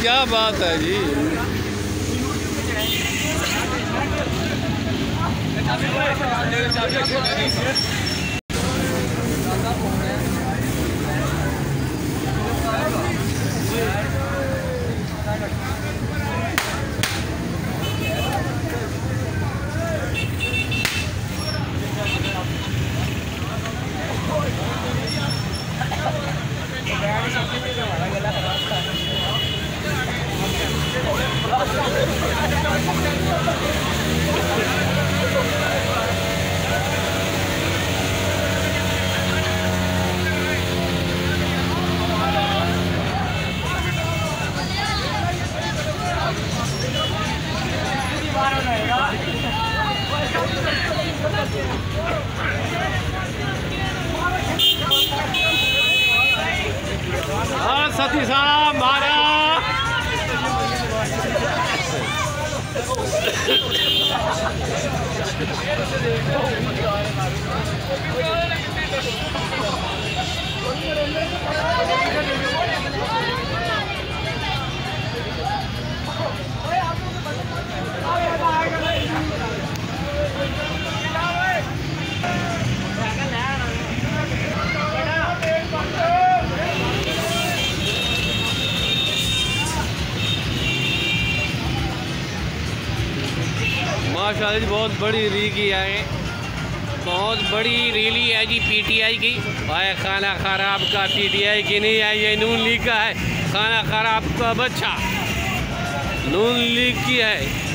क्या बात है जी। हाँ सती साहब मारा। माशाल्लाह जी बहुत बड़ी रैली है, बहुत बड़ी रैली है जी पीटीआई की। भाई खाना खराब का पीटीआई की नहीं है, ये नून लीग का है। खाना खराब का बच्चा नून लीग की है।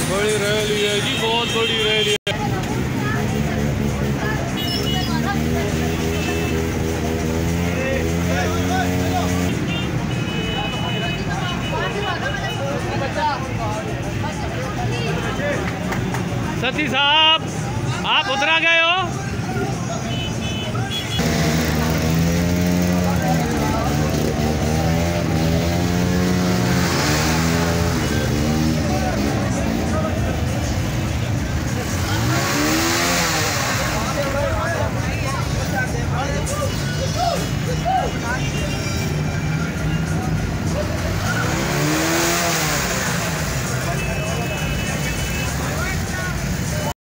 बड़ी रैली है जी, बहुत बड़ी रैली है। सती साहब आप उतरा गए हो।